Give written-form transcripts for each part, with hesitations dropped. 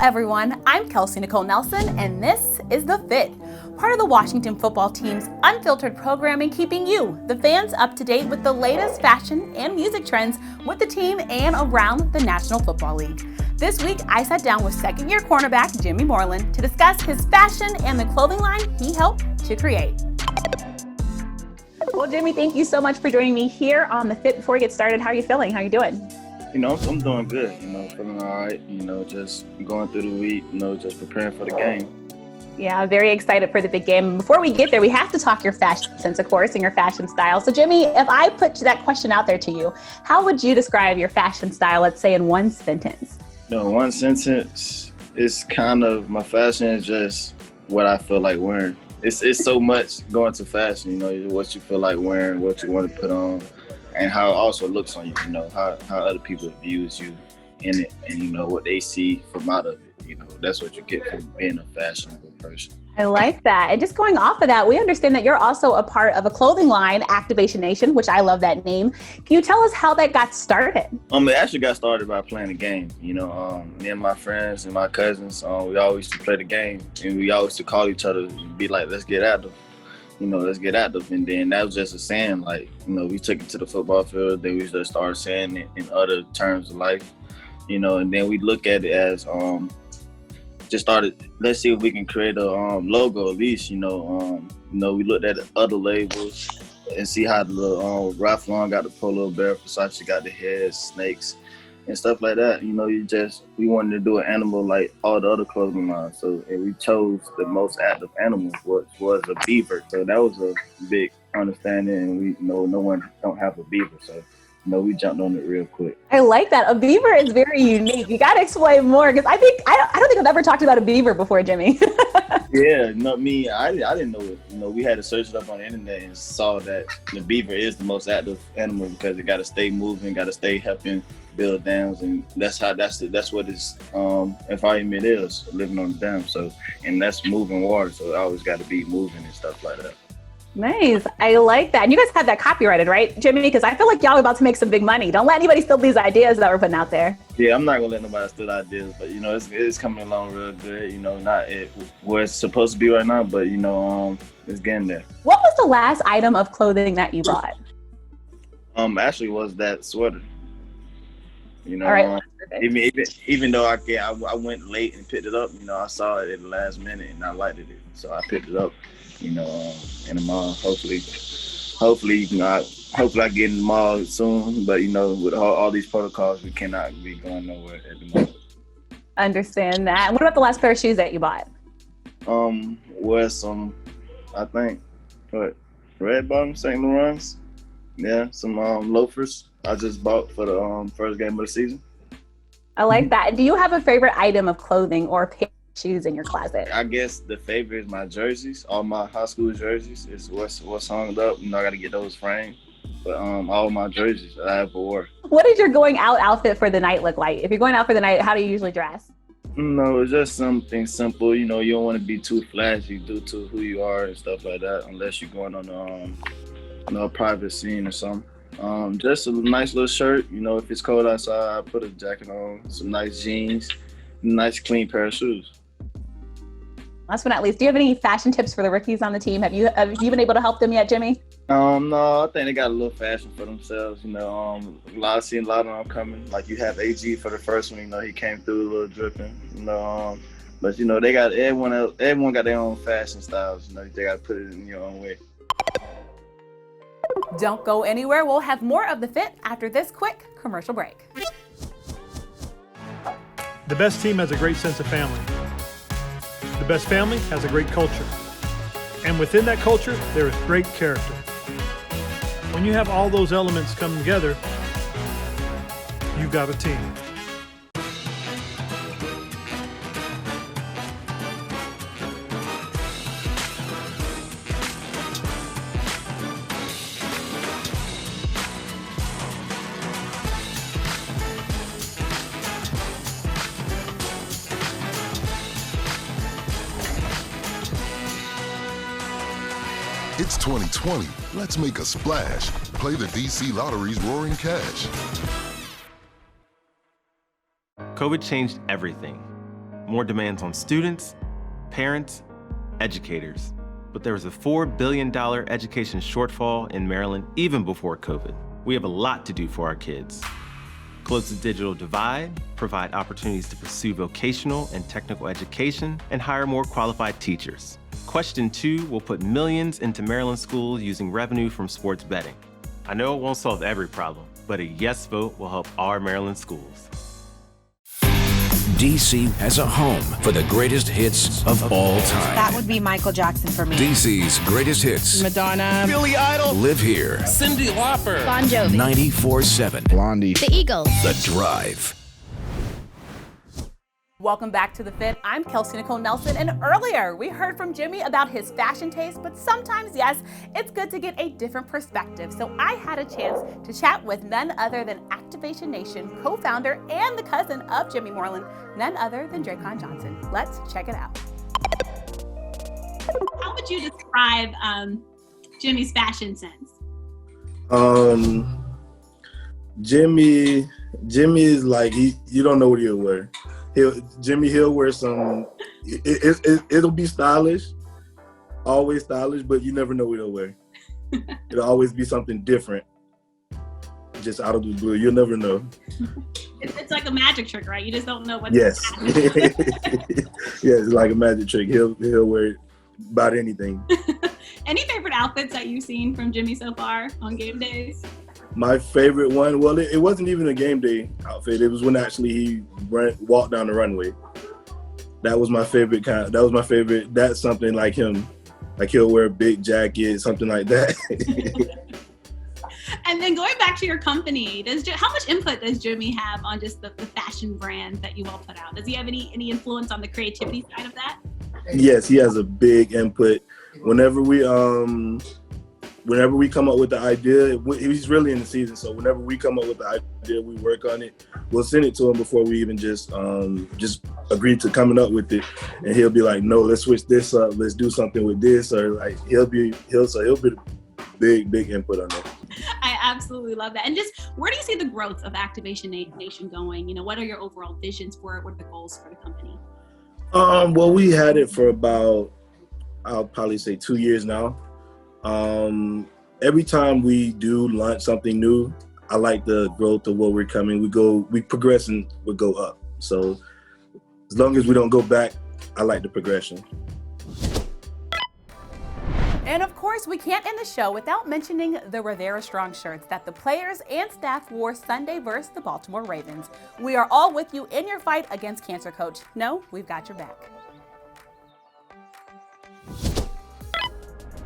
everyone, I'm Kelsey Nicole Nelson, and this is The Fit, part of the Washington football team's unfiltered programming, keeping you, the fans, up to date with the latest fashion and music trends with the team and around the National Football League. This week, I sat down with second-year cornerback Jimmy Moreland to discuss his fashion and the clothing line he helped to create. Well, Jimmy, thank you so much for joining me here on The Fit. Before we get started, how are you feeling? How are you doing? I'm doing good, feeling all right, just going through the week, just preparing for the game. Yeah, very excited for the big game. Before we get there, we have to talk your fashion sense, of course, and your fashion style. So, Jimmy, if I put that question out there to you, how would you describe your fashion style, let's say in one sentence? One sentence is kind of, my fashion is just what I feel like wearing. It's so much going to fashion, what you feel like wearing, what you want to put on, and how it also looks on you, how other people views you in it, and what they see from out of it. That's what you get from being a fashionable person. I like that. And just going off of that, we understand that you're also a part of a clothing line, Activation Nation, which I love that name. Can you tell us how that got started? It actually got started by playing the game. Me and my friends and my cousins, we always used to play the game, and we always used to call each other and be like, let's get active. Let's get active. And then that was just a saying, we took it to the football field, then we just started saying it in other terms of life, and then we look at it as, just started, let's see if we can create a logo at least, we looked at the other labels and see how the Ralph Lauren got the Polo Bear, Versace got the heads, snakes, and stuff like that. We wanted to do an animal like all the other clothing lines. So, and we chose the most active animal, which was a beaver. So that was a big understanding, and we no one don't have a beaver. So, we jumped on it real quick. I like that. A beaver is very unique. You got to explain more, because I don't think I've ever talked about a beaver before, Jimmy. Yeah, me. I didn't know it. We had to search it up on the internet and saw that the beaver is the most active animal because it got to stay moving, got to stay helping build dams, and that's what its environment is, living on the dam. So, and that's moving water, so it always got to be moving and stuff like that. Nice. I like that. And you guys have that copyrighted, right, Jimmy? Because I feel like y'all are about to make some big money. Don't let anybody steal these ideas that we're putting out there. Yeah, I'm not going to let nobody steal ideas, but, it's coming along real good. Not where it's supposed to be right now, but, it's getting there. What was the last item of clothing that you bought? Actually was that sweater. All right. Even though I went late and picked it up, I saw it at the last minute and I liked it. So I picked it up. In the mall. Hopefully I get in the mall soon. But with all these protocols, we cannot be going nowhere at the moment. Understand that. And what about the last pair of shoes that you bought? Was some, I think, red bottom St. Laurent's. Yeah, some loafers I just bought for the first game of the season. I like that. Do you have a favorite item of clothing or pair of shoes in your closet? I guess the favorite is my jerseys. All my high school jerseys is what's hung up. I got to get those framed. But all my jerseys I ever wore. What does your going out outfit for the night look like? If you're going out for the night, how do you usually dress? It's just something simple. You don't want to be too flashy due to who you are and stuff like that, unless you're going on a private scene or something. Just a nice little shirt. If it's cold outside, I put a jacket on, some nice jeans, nice clean pair of shoes. Last but not least, do you have any fashion tips for the rookies on the team? Have you been able to help them yet, Jimmy? No, I think they got a little fashion for themselves. I've seen a lot of them coming. Like you have AG for the first one. He came through a little dripping. But they got everyone got their own fashion styles. They got to put it in your own way. Don't go anywhere. We'll have more of The Fit after this quick commercial break. The best team has a great sense of family. The best family has a great culture. And within that culture, there is great character. When you have all those elements come together, you've got a team. It's 2020. Let's make a splash. Play the DC Lottery's Roaring Cash. COVID changed everything. More demands on students, parents, educators. But there was a $4 billion education shortfall in Maryland even before COVID. We have a lot to do for our kids. Close the digital divide, provide opportunities to pursue vocational and technical education, and hire more qualified teachers. Question 2 will put millions into Maryland schools using revenue from sports betting. I know it won't solve every problem, but a yes vote will help our Maryland schools. DC has a home for the greatest hits of all time. That would be Michael Jackson for me. DC's greatest hits. Madonna. Billy Idol. Live here. Cyndi Lauper. Bon Jovi. 94.7. Blondie. The Eagles. The Drive. Welcome back to The Fit. I'm Kelsey Nicole Nelson, and earlier we heard from Jimmy about his fashion taste, but sometimes, yes, it's good to get a different perspective. So I had a chance to chat with none other than Activation Nation co-founder and the cousin of Jimmy Moreland, none other than Draycon Johnson. Let's check it out. How would you describe Jimmy's fashion sense? Jimmy is like, you don't know what he'll wear. He'll wear some, it'll be stylish, always stylish, but you never know what he'll wear. It'll always be something different, just out of the blue. You'll never know. It's like a magic trick, right? You just don't know what. Yes. Yeah, it's like a magic trick. He'll wear about anything. Any favorite outfits that you've seen from Jimmy so far on game days? My favorite one, well, it wasn't even a game day outfit. It was when actually he walked down the runway. That was my favorite kind. That was my favorite. That's something like him. Like he'll wear a big jacket, something like that. And then going back to your company, how much input does Jimmy have on just the fashion brand that you all put out? Does he have any influence on the creativity side of that? Yes, he has a big input. Whenever we come up with the idea, he's really in the season, so whenever we come up with the idea, we work on it. We'll send it to him before we even just agree to coming up with it, and he'll be like, "No, let's switch this up. Let's do something with this," or like he'll be big input on that. I absolutely love that. And just where do you see the growth of Activation Nation going? What are your overall visions for it? What are the goals for the company? Well, we had it for about, I'll probably say 2 years now. Every time we do launch something new, I like the growth of what we're coming. We progress and we go up. So as long as we don't go back, I like the progression. And of course, we can't end the show without mentioning the Rivera Strong shirts that the players and staff wore Sunday versus the Baltimore Ravens. We are all with you in your fight against cancer, Coach. No, we've got your back.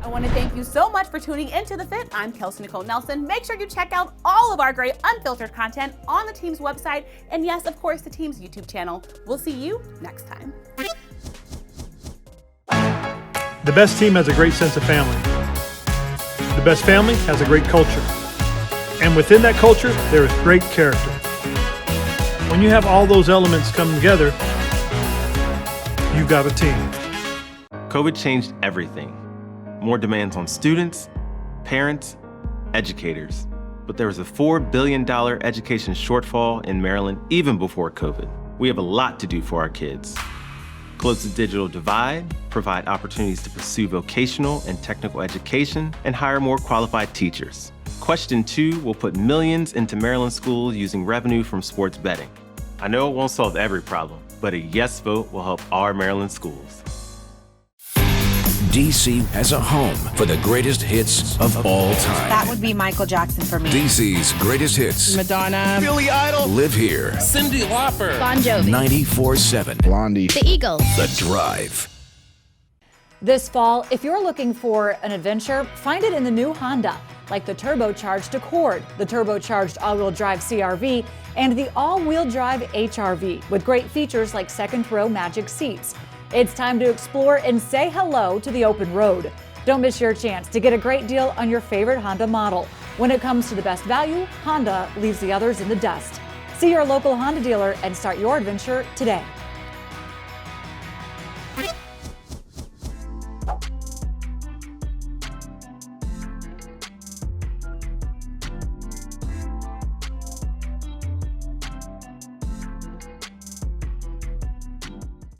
I want to thank you so much for tuning into The Fit. I'm Kelsey Nicole Nelson. Make sure you check out all of our great unfiltered content on the team's website. And yes, of course, the team's YouTube channel. We'll see you next time. The best team has a great sense of family. The best family has a great culture. And within that culture, there is great character. When you have all those elements come together, you've got a team. COVID changed everything. More demands on students, parents, educators. But there was a $4 billion education shortfall in Maryland even before COVID. We have a lot to do for our kids. Close the digital divide, provide opportunities to pursue vocational and technical education, and hire more qualified teachers. Question 2 will put millions into Maryland schools using revenue from sports betting. I know it won't solve every problem, but a yes vote will help our Maryland schools. DC has a home for the greatest hits of all time. That would be Michael Jackson for me. DC's greatest hits. Madonna. Billy Idol. Live here. Cyndi Lauper. Bon Jovi. 94.7. Blondie. The Eagles. The Drive. This fall, if you're looking for an adventure, find it in the new Honda, like the turbocharged Accord, the turbocharged all-wheel drive CR-V, and the all-wheel drive HR-V, with great features like second-row magic seats. It's time to explore and say hello to the open road. Don't miss your chance to get a great deal on your favorite Honda model. When it comes to the best value, Honda leaves the others in the dust. See your local Honda dealer and start your adventure today.